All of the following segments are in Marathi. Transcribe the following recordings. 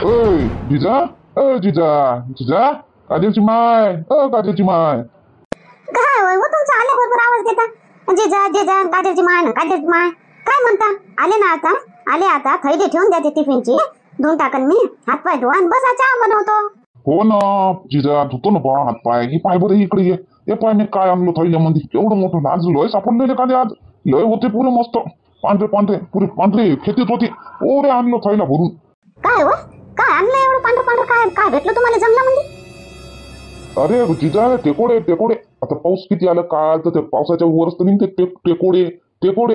ओय जिजा, जिजा जिजा, काजलची माय, काजलची माय. काय होय हो तुमचा आल्याबरोबर आवाज देता जेजा जेजा काजलची माय ना काजलची माय काय म्हणता? आले ना आता? आले आता थैली ठेवून द्या टिफिनची, धुवून टाकन मी, हातपाय धुवा आणि बसा चहा बनवतो. हो ना जिजा, धुतो ना बा हात पाय. ही पाय बरं इकडे ये. हे पाय मी काय आणलो थैल्यामध्ये, एवढं मोठं आज लय सापडलेले का आज, लय होते पुरे मस्त पांढरे पांढरे, पुरे पांढरे खेतीत होते. ओरे आणलो थैला भरून. काय हो काय आणलं एवढं पांढरं पांढरं? काय काय भेटलं तुम्हाला जंगलामध्ये? अरे जिजा टेकोडे टेकोडे. आता पाऊस किती आला काल, तर त्या पावसाच्या वरच तर निघते टेकोडे टेकोडे.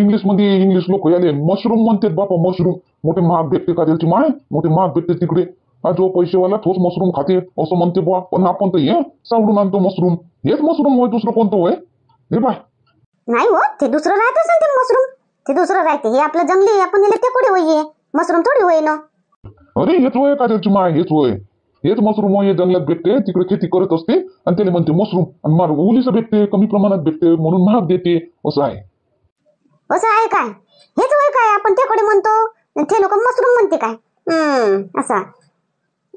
इंग्लिश मध्ये इंग्लिश लोक याले मशरूम म्हणतात बापा, मशरूम. मोठे महाग भेटते काजलची माय, मोठे महाग भेटते तिकडे. हा जो पैसेवाला तोच मशरूम खाते असं म्हणते बा. पण आपण तर हे सावडून आणतो मशरूम. हेच मशरूम होय, दुसरं कोणतं होय हे बाय? नाही हो ते दुसरं राहत असेल ते मशरूम, ते दुसरं राहते. हे आपलं जंगली आपण याला टेकोडे होई, मशरूम थोडी होई ना. अरे हेच होय काजलची माय, हेच होय. हेच मशरूम होय, जंगलात भेटते, तिकडे खेती करत असते आणि त्याला म्हणते मशरूम. आणि मार ओलीचं भेटते, कमी प्रमाणात भेटते म्हणून महाग देते असं आहे. असं आहे काय? हेच होय काय आपण टेकोडे म्हणतो, ते लोक मशरूम म्हणते काय? असं.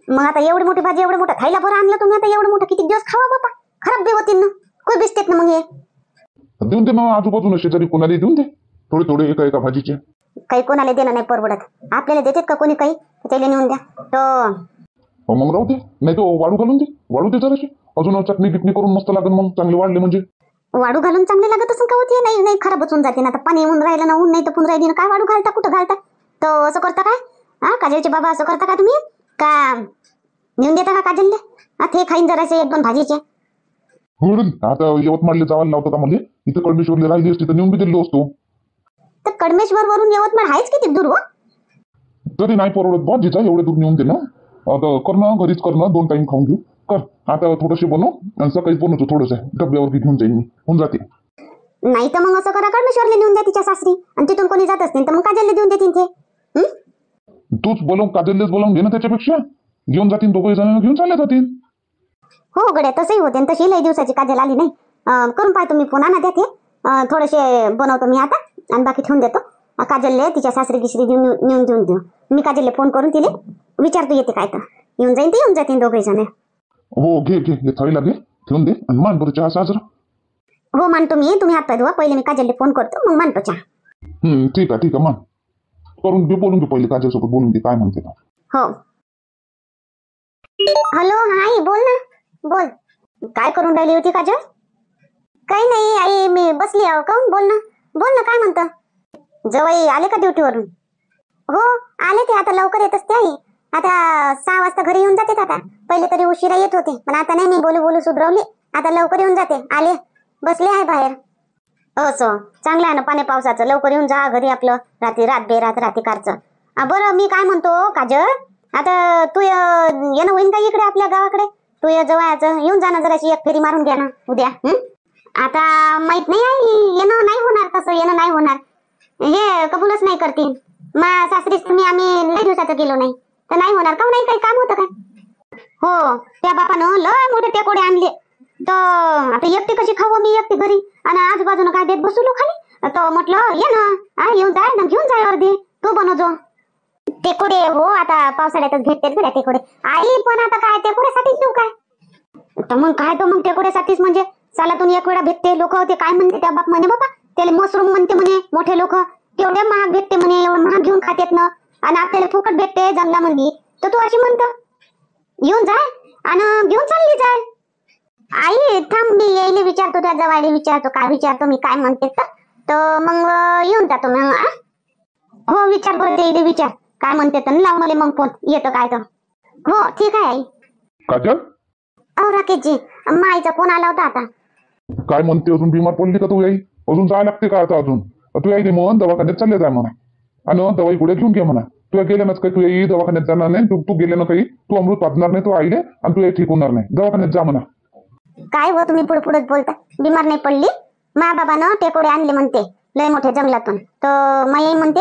मग आता एवढी मोठी भाजी, एवढं मोठं खायला बरं आणलं तुम्ही. आता एवढं मोठं किती दिवस खावा बापा, खराब बी होतील ना, कोण बिस्टेत ना. मग हे देऊन दे ना आजूबाजूला शेजारी कोणाला देऊन दे, थोडे थोडे एका एका भाजीचे. काही कोणाला देणं नाही परवडत. आपल्याला देतात का कोणी काही? त्याला नेऊन द्या तो. मग राहू दे, नाही तो वाळू घालून दे, वाळू दे जराशी. अजून चटणी बिटणी करून मस्त लागेल मग, चांगले वाढले म्हणजे. वाळू घालून चांगले लागत असून का होते? नाही नाही खराबच होऊन जाते ना. आता पाणी येऊन राहिलं ना, ऊन नाही तर पुन राहिली ना, काय वाळू घालता? कुठं घालता? तो असं करता काय? हा काजलचे बाबा असं करता का तुम्ही? का नेऊन देता का काजलले? हा ते खाईन जरासे एक दोन भाजीचे. आता यवतमाळला जायला लावतो का मला? इथं कडमेश्वरला राहिली असती तर नेऊन बी दिलो असतो. तर कडमेश्वर वरून यवतमाळ आहेच किती दूर हो? तरी नाही परवडत बा जिजा, एवढे दूर नेऊन दे ना. आता कर ना, घरीच कर ना, 2 टाइम खाऊन घेऊ. कर आता थोडेसे बनव आणि सकाळीच बनवतो थोडंसं, डब्यावर घेऊन जाईन मी, होऊन जाते. नाही तर मग असं करा, कडमेश्वरला नेऊन द्या तिच्या सासरी, आणि तिथून कोणी जात असतील तर मग काजलला देऊन देतील ते. तूच बोलव, काजललेच बोलावून घे ना. त्याच्यापेक्षा घेऊन जातील, दोघे जण घेऊन चालले जातील. हो गड्या तसंही होते. तशी लई दिवसाची काजल आली नाही. करून पाहतो मी फोन, आणा द्या ते. थोडेसे बनवतो मी आता आणि बाकी ठेवून देतो. काजलले तिच्या सासरी गिसरी नेऊन देऊन देऊ. मी काजलले फोन करून तिले विचारतो येते काय, तर येऊन जाईन ते, येऊन जातील दोघे जण. हो घे घे, थैला घे, ठेवून दे आणि मान बरं चहा साजरा. हो मानतो मी. तुम्ही हात पाय धुवा पहिले, मी काजलले फोन करतो मग मानतो चहा. ठीक आहे मान करून घे, बोलून घे पहिले काजलसोबत, बोलून घे काय म्हणते का. हो. हॅलो आई बोल ना, बोल. काय करून राहिली होती काजल? काही नाही आई, मी बसली आहो. काऊन? बोल ना, बोल ना, काय म्हणतं? जवाई आले का ड्युटीवरून? हो आले ते, आता लवकर येत असते आई. आता 6 वाजता घरी येऊन जाते. आता पहिले तरी उशिरा येत होते, पण आता नाही, मी बोलू बोलू सुधरवली. आता लवकर येऊन जाते. आले, बसले आहे बाहेर. असं चांगलं आहे ना, पाणी पावसाचं. लवकर येऊन जा घरी आपलं, रात बेरात रातिकारचं. बरं मी काय म्हणतो काजल, आता तू येणं होईन का इकडे आपल्या गावाकडे? तू जवळचं येऊन जाणं, जराशी एक फेरी मारून घ्या ना उद्या. आता माहित नाही आई, येणं नाही होणार, तसं येणं नाही होणार. हे कबूलच नाही करतील. मग सासरीच तुम्ही, आम्ही लई दिवसाचं गेलो नाही तर नाही होणार का? नाही काही काम होतं काय? हो त्या बापानं लय मोठे टेकोडे आणले, तर आता एकटी कशी खाऊ मी एकटी घरी, आणि आजूबाजूला काय देत बसलो खाली. तर म्हटलं ये ना, येऊन जाय ना, घेऊन जाय अर्धी, तू बनवजो टेकोडे. हो आता पावसाळ्यातच भेटते गड्या टेकोडे आई. पण आता काय टेकोड्यासाठीच देऊ काय? तर मग काय, तो मग टेकोड्यासाठीच म्हणजे सालातून एक वेळा भेटते. लोक ते काय म्हणते त्या बाप म्हणे बाबा, त्याला मशरूम म्हणते म्हणे मोठे लोक. तेवढे महाग भेटते म्हणे, एवढं महाग घेऊन खात्यात ना, आणि आपल्याला फुकट भेटते जंगलामध्ये. तर तू अशी म्हणतो येऊन जाय आणि घेऊन चालली जाय. आई थांब, मी येईल विचारतो, त्या जवायला विचारतो, काय विचारतो मी काय म्हणते तर मग येऊन जातो मग. हो विचार बरं, येईल विचार काय म्हणते तर लाव मला मग फोन, येतं काय तर. हो ठीक आहे आई. काजल राकेशजी, माईचा फोन आला होता. आता काय म्हणते, अजून बिमार पडली का तू आई? अजून जायला लागते का आता? अजून तू आई म्हणून दवाखान्यात चालले जाय म्हणा, आणि दवाई पुढे घेऊन घे म्हणा. तू गेल्यानंच काही तू आई दवाखान्यात जाणार नाही. तू गेल्यानं काही तू अमृत पाजणार नाही तू आईले, आणि तू ठीक होणार नाही. दवाखान्यात जा म्हणा. काय हो तुम्ही पुढे पुढेच बोलता. बिमार नाही पडली. मा बाबानं टेकोडे आणले म्हणते लय मोठ्या जंगलातून, तर माई म्हणते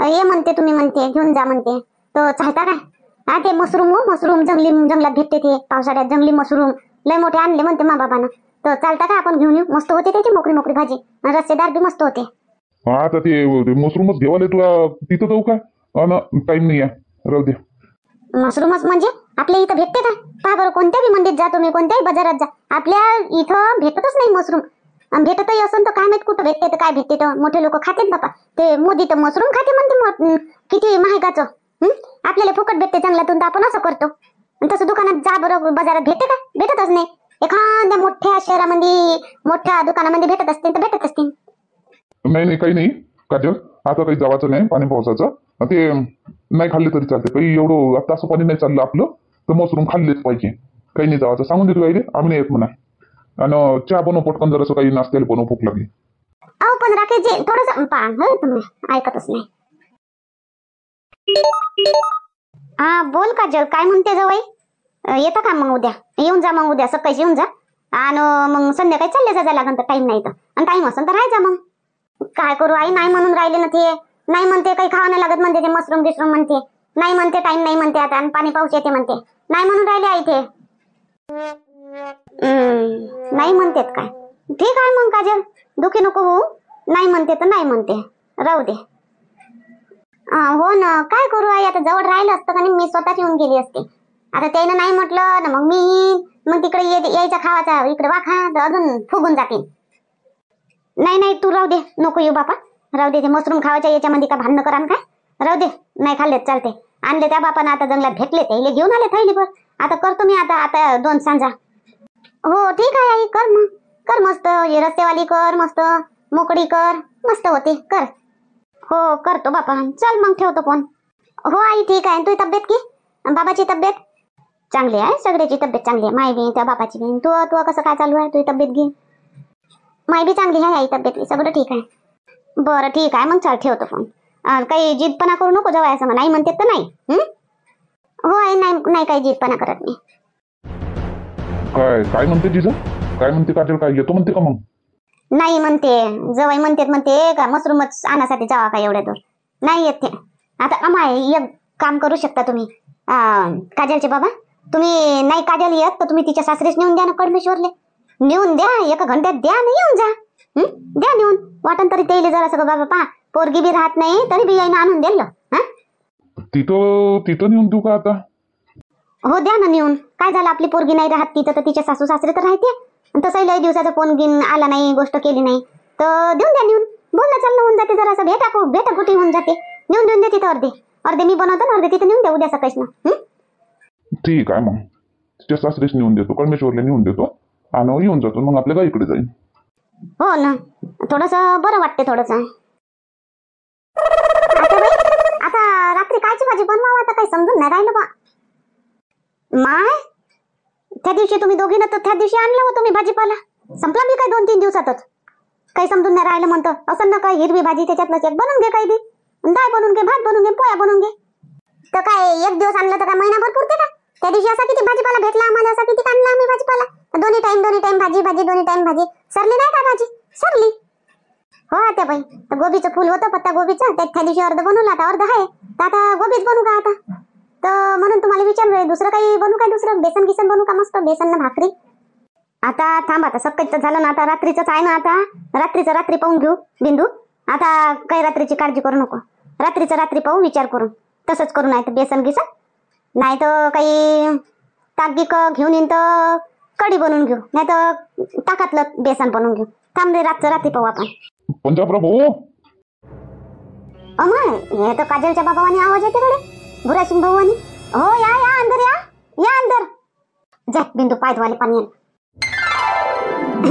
ये म्हणते, तुम्ही म्हणते घेऊन जा म्हणते. तर चालता काय? हा ते मशरूम, मशरूम जंगलात भेटते, ते पावसाळ्यात जंगली मशरूम लय मोठे आणले म्हणते मा बाबानं. तर चालता का आपण घेऊन येऊ? मस्त होते त्याची मोकळी मोकळी भाजी, रस्सेदार बी मस्त होते. आता ते मशरूमच घेवाले तुला तिथं जाऊ का? टाइम नाही आहे, राहू दे. मशरूमच म्हणजे आपल्या इथं भेटते का? पहा बरं, कोणत्या बी मंडीत जा तुम्ही, कोणत्याही बाजारात जा, आपल्या इथं भेटतच नाही मशरूम. आणि भेटतही असून तर काय माहित कुठं भेटते तर काय भेटते. तर मोठे लोक खातेत बापा. ते मोदी तर मशरूम खाते म्हणते, किती महागाचं. आपल्याला फुकट भेटते जंगलातून, तर आपण असं करतो. आणि तसं दुकानात जा बरं, बाजारात भेटते का? भेटतच नाही. एखाद्या मोठ्या शहरामध्ये मोठ्या दुकानामध्ये भेटत असतील तर भेटत असतील. नाही नाही, काही नाही काजल, आता काही जावाचं नाही पाणी पावसाचं. ते नाही खाल्ले तरी चालते, काही एवढं आता असं पाणी नाही चाललं आपलं, तर मशरूम खाल्लेच पाहिजे. काही नाही जावाचं, सांगून देतो काही आम्ही नाही येत म्हणा. आणि चहा बनव पटकन, जर असं काही नाश्त्याला बनव, भूक लागली. अहो पण राकेशजी थोडंसं पहा, तुम्ही ऐकतच नाही. हा बोल काजल, काय म्हणते जवळ? येतं का मग उद्या? येऊन जा मग उद्या सकाळी येऊन जा. आणि मग संध्याकाळी चालले जा लागन तर, टाइम नाही तर. आणि टाइम असेल तर राहायचा मग. काय करू आई, नाही म्हणून राहिले ना ते. नाही म्हणते, काही खावं नाही लागत म्हणते ते, मशरूम बिशरूम म्हणते. नाही म्हणते, टाइम नाही म्हणते आता, आणि पाणी पाऊस येते म्हणते. नाही म्हणून राहिले आई ते. नाही म्हणतेत काय? ठीक आहे मग काजल, दुखी नको होऊ. नाही म्हणते तर नाही म्हणते, राहू दे. हो ना, काय करू आई, आता जवळ राहिलं असतं का नाही, मी स्वतःच येऊन गेली असते. आता त्यानं नाही म्हटलं ना, मग मी मग तिकडे यायचा खावाचा इकडे वाखा तर अजून फुगून जातील. नाही नाही, तू राहू दे, नको येऊ बापा, राहू दे. ते मशरूम खावायच्या याच्यामध्ये का भांडणं करा काय? राहू दे, नाही खाल्लेत चालते. आणले त्या बापानं आता जंगलात भेटले, त्याला घेऊन आले थैलीभर. आता करतो मी आता 2 सांजा. हो ठीक आहे आई, कर मग, कर मस्त. हे रस्तेवाली कर मस्त, मोकळी कर, मस्त होते, कर. हो करतो बापा, चल मग ठेवतो फोन. हो आई ठीक आहे. तुझी तब्येत की बाबाची तब्येत चांगली आहे? सगळ्याची तब्येत चांगली आहे, माय बी त्या बापाची बी. तू कसं काय चालू आहे तुझी तब्येत घे? माय बी चांगली आहे आई तब्येत, सगळं ठीक आहे. बरं ठीक आहे मग, चल ठेवतो फोन. काही जिदपणा करू नको जेव्हा असं नाही म्हणते तर नाही. हो आई, नाही नाही काही जिदपणा करत मी. काय काय म्हणते जिजा? काय म्हणते काजल? काय येतो म्हणते का मग? नाही म्हणते, जवाई म्हणते का मशरूमच आणण्यासाठी जावा का एवढ्या दूर? नाही येत ते. आता अमाय एक काम करू शकता तुम्ही, काजलचे बाबा, तुम्ही नाही काजल येत तर तुम्ही तिच्या सासरेच नेऊन द्या ना, कडमेश्वरले नेऊन द्या. 1 घंट्यात द्या ना, येऊन जा. द्या नेऊन, वाटण तरी त्याला जरा सगळं बाबा पहा, पोरगी बी राहत नाही तरी बी यायनं आणून दिलं. तिथं नेऊन देऊ का आता? हो द्या ना नेऊन. काय झालं, आपली पोरगी नाही राहत तिथं तर तिचे सासू सासरे तर राहते. तसंही लई दिवसाचा फोन गिन आला नाही, गोष्ट केली नाही, तर देऊन द्या नेऊन. बोलणं चालणं होऊन जाते, जरा असं भेटा कुठे होऊन जाते. नेऊन देऊन दे तिथं, अर्धे मी बनवतो ना, अर्धे तिथं नेऊन द्या उद्या सकाळीच ना. ठीक आहे मग, तिच्या सासरीच नेऊन देतो, कडमेश्वरला नेऊन देतो आणि येऊन जातो मग आपल्या गाईकडे जाईल. हो ना, थोडस बरं वाटते थोडस. आता बाई, आता रात्री कायची भाजी बनवावं आता काही समजून नाही राहिलं बा. माय, त्या दिवशी तुम्ही दोघी ना, तर त्या दिवशी आणलं होतं मी भाजीपाला, संपला मी काय 2-3 दिवसातच. काही समजून नाही राहिलं म्हणतं. असं ना काय हिरवी भाजी त्याच्यातलं एक बनवून घे, काही बी डाळ बनवून घे, भात बनवून घे, पोळ्या बनवून घे. तर काय 1 दिवस आणलं तर काय महिनाभर पुरते का? त्या दिवशी असा किती भाजीपाला भेटला आम्हाला, असा किती आणला आम्ही भाजीपाला. दोन्ही टाइम भाजी दोन्ही टाइम भाजी. सरली नाही का भाजी? सरली. हो आता बाई, तर गोबीचं फुल होतं, पत्ता गोबीचं, त्या दिवशी अर्ध बनवलं, आता अर्ध आहे. तर आता गोबीच बनवू का आता? तर म्हणून तुम्हाला विचारलं, दुसरं काही बनवू काय? दुसरं बेसन गिसन बनवू का? मस्त बेसन ना भाकरी. आता थांब, आता सकाळचं झालं ना, आता रात्रीचंच आहे ना. आता रात्री पाहून घेऊ बिंदू. आता काही रात्रीची काळजी करू नको, रात्री पाहू विचार करून. तसंच करू, नाही तर बेसन गिसन, नाही तर काही ताक घेऊन येईन तर कढी बनवून घेऊ, नाही तर ताकातलं बेसन बनवून घेऊ. थांब रे, रात्री पाहू आपण. पंजाबराव भाऊ, अमय, हे तर काजलच्या बाबावानी आवाज येते कडे, भुरासिंग भाऊवानी. हो या अंदर, या अंदर. जा बिंदू, पाय धुवाले पाणी आण.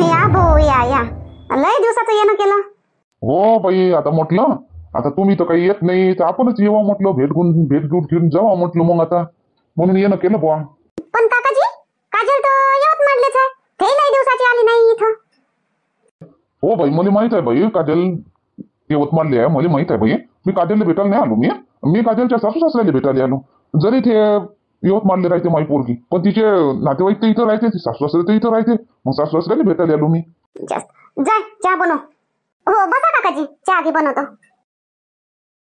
या भाऊ, या लय दिवसाचं येणं केलं. हो बाई, आता म्हटलं, आता तुम्ही तर काही येत नाही, तर आपणच येवा म्हटलं, भेट घेऊन जावा म्हटलं मग आता, म्हणून येणं केलं बुवा. पण काकाजी, काजल तर यवतमाळलेच आहे, ते लय दिवसाची आली नाही इथं. हो बाई, मला माहित आहे बाई, काजल यवतमाळले आहे, मला माहित आहे बाई. मी काजलला भेटायला नाही आलो, मी काजलच्या सासू सासऱ्याला भेटायला आलो. जरी ते यवतमाळले राहते माई पोरगी, पण तिचे नातेवाईक तर इथं राहते, सासू सासरे तर इथं राहते, मग सासू सासऱ्याला भेटायला आलो मी. जाय चहा बनव. हो बसा काकाजी, चहा घे बनवतो.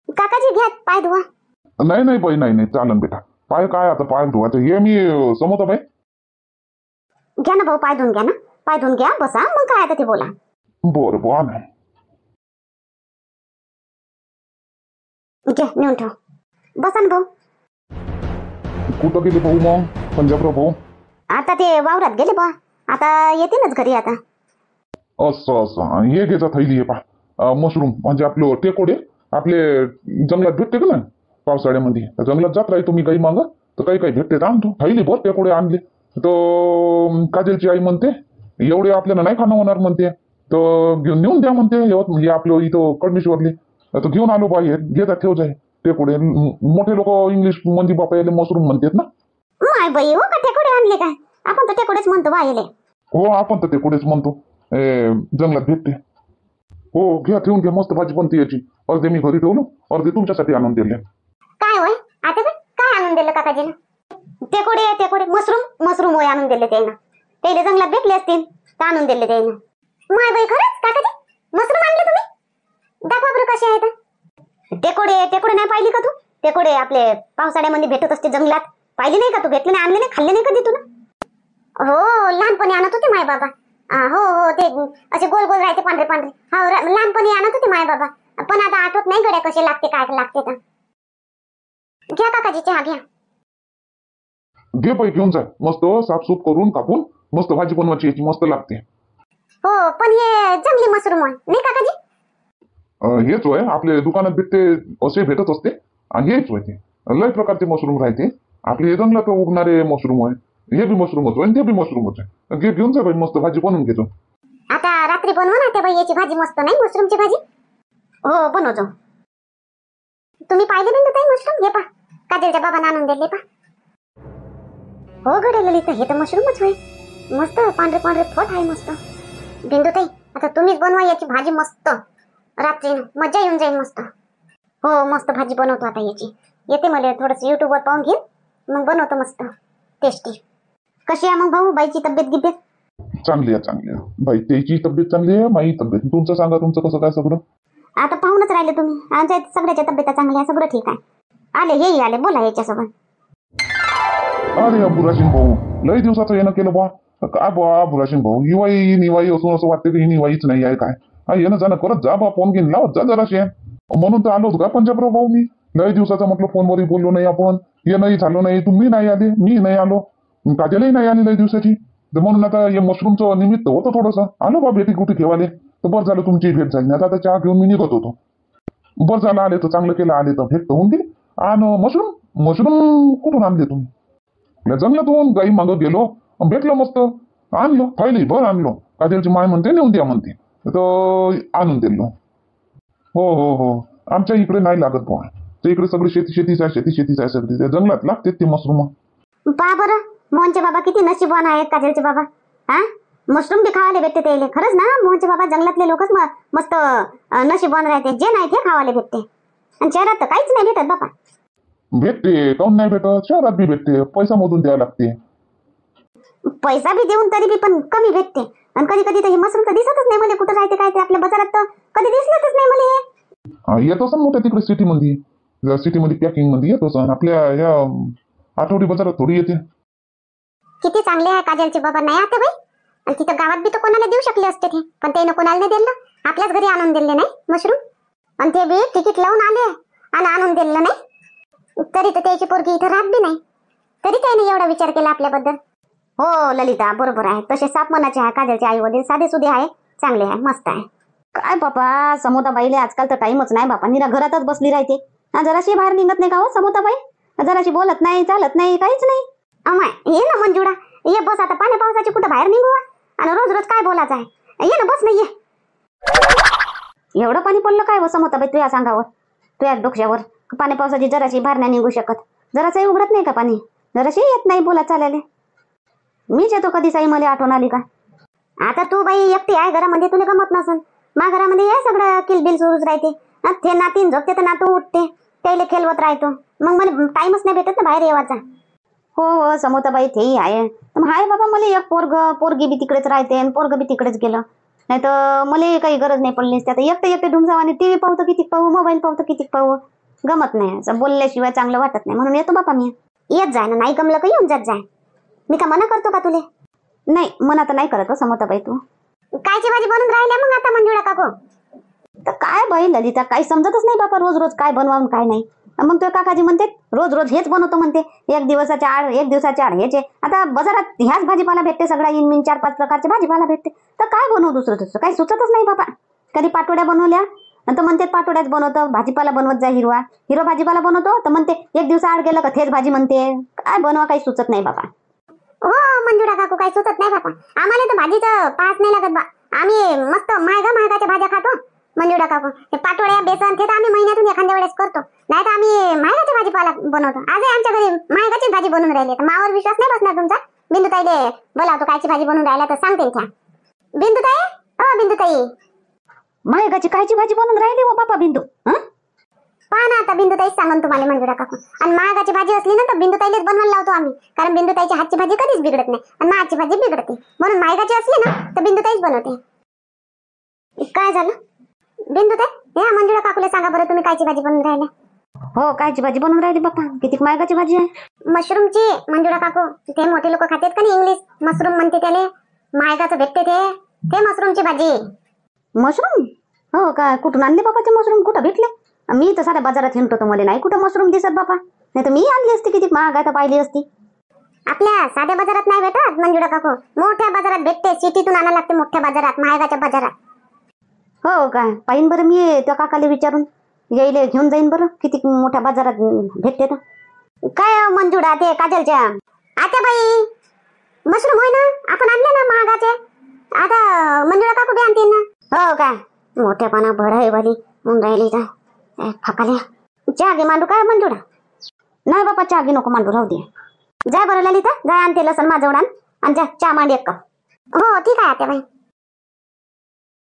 काकाजी घ्या, पाय धुवा. नाही बाई, नाही चालन बेटा, पाय काय आता पाय धुवायचं, हे मी समोता बाई. घ्या ना भाऊ, पाय धुवून घ्या, बसा, मग काय आता ते बोला. बरं बुवा ना. घ्या नेऊन ठेव, बसा ना भाऊ. कुठं गेले भाऊ मग पंजाबराव भाऊ? आता ते वावरात गेले बा, आता येतीलच घरी आता. असं असं हे घ्यायचा थैली आहे पा मशरूम म्हणजे आपलं टेकोडे आपले जंगलात भेटते का नाही पावसाळ्यामध्ये. जंगलात जात राही तुम्ही काही मागं तर काही काही भेटते तर आणतो. थैली भर टेकोडे आणले. तो काजलची आई म्हणते एवढे आपल्याला नाही खाणं होणार म्हणते, तर घेऊन नेऊन द्या म्हणते. म्हणजे आपलं इथं कडमेश्वरले तर घेऊन आलो बाई. घेतात ठेव जाय टेकोडे. मोठे लोक इंग्लिश मध्ये बापा याले मशरूम म्हणतात ना. माय बाई हो का टेकोडे आणले काय? आपण तर टेकोडेच म्हणतो बायले. हो आपण तर टेकोडेच म्हणतो. जंगलात भेटते. हो घ्या ठेवून घ्या. मस्त भाजी बनते याची. अर्धे मी घरी ठेवलो, अर्धे तुमच्यासाठी आणून दिले. काय होय आता काय आणून दिलं काकाजीनं? टेकोडे टेकोडे मशरूम होय आणून दिले त्यानं. त्याला जंगलात भेटले असतील तर आणून दिले त्यानं. माय बाई खरंच काकाजी मशरूम आणले तुम्ही? दाखवा बरं कसे आहेत. टेकोडे नाही पाहिली का तू? टेकोडे आपले पावसाळ्यामध्ये भेटत असते जंगलात. पाहिली नाही का तू? घेतले नाही, आणले नाही, खाल्ले नाही कधी तू? हो लहानपणी आणत होते माय बाबा. हो हो ते असे गोल गोल राहते पांढरे पांढरे. हो लहानपणी आणत होते माय बाबा, पण आता आठवत नाही गड्या कसे लागते काय लागते तर. घ्या काकाजी चहा घ्या. घे बाई घेऊन जा. मस्त साफसूफ करून कापून मस्त भाजी बनवायची याची मस्त लागते. हो पण हे जंगली मशरूम आहे नाही काकाजी? हेच होय आपले दुकानात भेटते असे भेटत असते. आणि हेच होय ते लय प्रकारचे मशरूम राहते. आपले जंगलात उगणारे मशरूम होय. हे बी मशरूम होतो आणि ते बी मशरूम होते. घेऊन जा बाई मस्त भाजी बनवून घेतो. आता रात्री बनवा ना त्या बाई याची भाजी मस्त नाही मशरूमची भाजी. हो बनवतो. तुम्ही पाहिले बिंदू ताई मशरूम? हे पा काजलच्या बाबांना आणून दिले पा. हो गडे ललिता हे तर मशरूमच होय. मस्त पांढरे पांढरे फट आहे मस्त. बिंदू ताई आता तुम्हीच बनवा याची भाजी मस्त. रात्री मजा येऊन जाईल मस्त. हो मस्त भाजी बनवतो आता याची. येते मला थोडंसं युट्यूबवर पाहून घेईन मग बनवतो मस्त टेस्टी. कशी आहे मग भाऊ बाईची तब्येत गिब्येत? चांगली आहे बाई. त्याची तब्येत चांगली आहे, माझी तब्येत. तुमचं सांगा तुमचं कसं काय सगळं? आता पाहूनच राहिले तुम्ही. आमच्या सगळ्याच्या तब्येत चांगली आहे, सगळं ठीक आहे. आले हेही आले बोला याच्यासोबत. अरे अबुराशिन भाऊ लय दिवसाचं येणं केलं बा. काय बा अबुराशिन भाऊ निवाई असून असं वाटतं की ही निवाईच नाही आहे काय. येणं जाणं करत जा बा. फोन घेऊन लावत जा जराशे. म्हणून तर आलोच का पंजाबराव भाऊ मी. लय दिवसाचा म्हटलं फोनवरही बोललो नाही आपण. येणंही झालं नाही. तुम्ही नाही आले, मी नाही आलो, काजलही नाही आली लय दिवसाची. म्हणून आता हे मशरूमचं निमित्त होतं थोडंसं. आलो बा भेटी कुठे ठेवाले तर बरं झालं तुमची भेट झाली. आता चहा घेऊन मी निघत होतो. बरं झालं आले तर चांगलं केलं. आले तर भेट तर होऊन गेली. आणि मशरूम कुठून आणले तुम्ही? जंगलातून गाई मागं गेलो भेटलं मस्त आणलं. थैली भर आणलो. काजलची माय म्हणते नेऊन द्या म्हणते तर आणून दिलो. हो हो हो आमच्या इकडे नाही लागत बुवा. त्या इकडे सगळी शेतीच आहे सगळी. त्या जंगलात लागते ते मशरूम. पहा बरं मोहनचे बाबा किती नशीबवान आहेत काजलचे बाबा. हा मशरूम बी खावाले भेटते त्याला. खरंच ना मोहनचे बाबा जंगलातले लोकच मस्त नशीबवान राहते. जे नाही ते खावाले भेटते. आणि शहरात तर काहीच नाही भेटत बाबा. भेटते काऊन नाही भेटत? शहरात बी भेटते. पैसा मोजून द्यावा लागते. पैसा बी देऊन तरी बी पण कमी भेटते. आणि कधी कधी तर हे मशरूम तर दिसतच नाही मला कुठं राहते काय ते. आपल्या बाजारात तर कधी दिसलंच नाही मला हे. येतो सण मोठ्या तिकडे सिटीमध्ये पॅकिंग मध्ये येतो सण. आपल्या या आठवडी बाजारात थोडी येते. किती चांगले आहे काजलचे बाबा. नाही आता बाई. आणि तिथं गावात बी तर कोणाला देऊ शकले असते ते, पण त्यानं कोणाला नाही दिलं. आपल्याच घरी आणून दिले नाही मशरूम. आणि ते बी तिकीट लावून आले आणि आणून दिलं नाही. तरी तर त्याची पोरगी इथं राहत बी नाही. तरी त्याने एवढा विचार केला आपल्याबद्दल. हो ललिता बरोबर आहे. तसे साप मनाचे आहे काजलचे आई वडील. साधे सुधे आहे, चांगले आहे, मस्त आहे. काय बापा समोताबाईले आजकाल तर टाइमच नाही बापा. निरा घरातच बसली राहते. जराशी बाहेर निघत नाही का हो समोताबाई? जराशी बोलत नाही, चालत नाही, काहीच नाही. अमाय ये ना मंजुळा ये बस. आता पाण्या पावसाची कुठं बाहेर निघू आणि रोज रोज काय बोलायचं आहे. ये ना बस नाही ये. एवढं पाणी पडलं काय हो समोताबाई तुझ्या सांगावर तुझ्या डोक्यावर? पाण्या पावसाची जराशी बाहेर नाही निघू शकत. जरासही उघडत नाही का पाणी? जराशी येत नाही बोला चालायला. मीच येतो कधी साई मला आठवण आली का? आता तू बाई एकटी आहे घरामध्ये, तुला गमत नसन. मा घरामध्ये हे सगळं किलबिल सुरूच राहते. ते नातीन झोपते तर नातू उठते, त्याला खेळवत राहतो. मग मला टाइमच नाही भेटत ना बाहेर येवाचा. हो हो समोताबाई तेही आहे. हाय बाबा मला एक पोरगी बी तिकडेच राहते आणि पोरग बी तिकडेच गेलं. नाही तर मला काही गरज नाही पडली. त्यात एकटे ढुमसावाने टीव्ही पाहतो किती पाहू, मोबाईल पाहतो किती पाहू. गमत नाही. असं बोलल्याशिवाय चांगलं वाटत नाही. म्हणून येतो बापा मी. येत जाय ना. नाही गमलं का येऊन जात जाय. मी का मना करतो का तुले? नाही मना तर नाही करत हो समोताबाई. तू कायची भाजी बनवून राहिल्या मग आता मंजुळा काकू? तर काय बाई ललिता काही समजतच नाही बापा. रोज रोज काय बनवावून काय नाही. मग तो काकाजी म्हणते रोज रोज हेच बनवतो म्हणते, एक दिवसाच्या आड हेचे. आता बाजारात ह्याच भाजीपाला भेटते सगळा, इन 4-5 प्रकारचे भाजीपाला भेटते, तर काय बनवू दुसरं काही सुचतच नाही बाबा. कधी पाटोड्या बनवल्या तर म्हणते पाटोड्याच बनवतो, भाजीपाला बनवत जा हिरवा भाजीपाला बनवतो तर म्हणते एक दिवस आड गेलं का तेच भाजी म्हणते. काय बनवा काही सुचत नाही बाबा. हो मंजुळा काकू काही सुचत नाही बापा, आम्हाला तर भाजीचं पास नाही लागत बा. आम्ही मस्त महागाच्या भाज्या खातो मंजुळा काकू. हे पाटोळ्या बेसन ते तर आम्ही महिन्यातून एखाद्या वेळेस करतो, नाही तर आम्ही महागाची भाजीपाला बनवतो. आजही आमच्या घरी महागाची भाजी बनवून राहिली, तर मावर विश्वास नाही बसणार तुमचा. बिंदुताईले बोलावतो, कायची भाजी बनवून राहिल्या तर सांगते त्या. बिंदुताई महागाची कायची भाजी बनवून राहिली हो बापा बिंदू. पहा ना, आता बिंदुताईच सांगन तुम्हाला मंजुळा काकू. आणि महागाची भाजी असली ना तर बिंदुताईलेच बनवायला लावतो आम्ही, कारण बिंदुताईची हातची भाजी कधीच बिघडत नाही आणि माझी भाजी बिघडते. म्हणून महागाची असली ना तर बिंदुताईच बनवते. काय झालं बिंदुताई? या मंजुळा काकूला सांगा बरं, तुम्ही कायची भाजी बनवून राहिल्या? हो कायची भाजी बनवून राहिली बापा, किती महागाची भाजी आहे. मशरूमची मंजुळा काकू. ते मोठे लोक खातात का नाही, इंग्लिश मशरूम म्हणते त्याले, महागाचं भेटते ते मशरूमची भाजी. मशरूम? हो का, कुठून आणले बाबा ते मशरूम, कुठं भेटले? मी तर साऱ्या बाजारात हिंडतो तर मला नाही कुठं मशरूम दिसत बापा, नाही तर मी आणली असती, किती महाग आहे तर पाहिली असती. आपल्या साध्या बाजारात नाही भेटत मंजुळा काकू, मोठ्या बाजारात भेटते. सिटीतून आणायला लागते मोठ्या बाजारात, महागाच्या बाजारात. हो काय, पाहिन बरं मी त्या काकाला विचारून यायले घेऊन जाईन बरं, किती मोठ्या बाजारात भेटते तर. काय मंजुळा, ते काजलच्या आता बाई मशरूम होय ना, आपण आणले ना महागाचे, आता मंजुळा काकू बी आणतील ना. हो काय, मोठेपणा भडाई वाली म्हणून राहिली का फाकाल्या. चहा घे मांडू काय मंजुळा? नाही बापा चहा घे नको मांडू, राहू दे. जा बरं ललिता, जा आणते लसण माझं आणि जा चहा मांड एक कप. हो ठीक आहे आता बाई.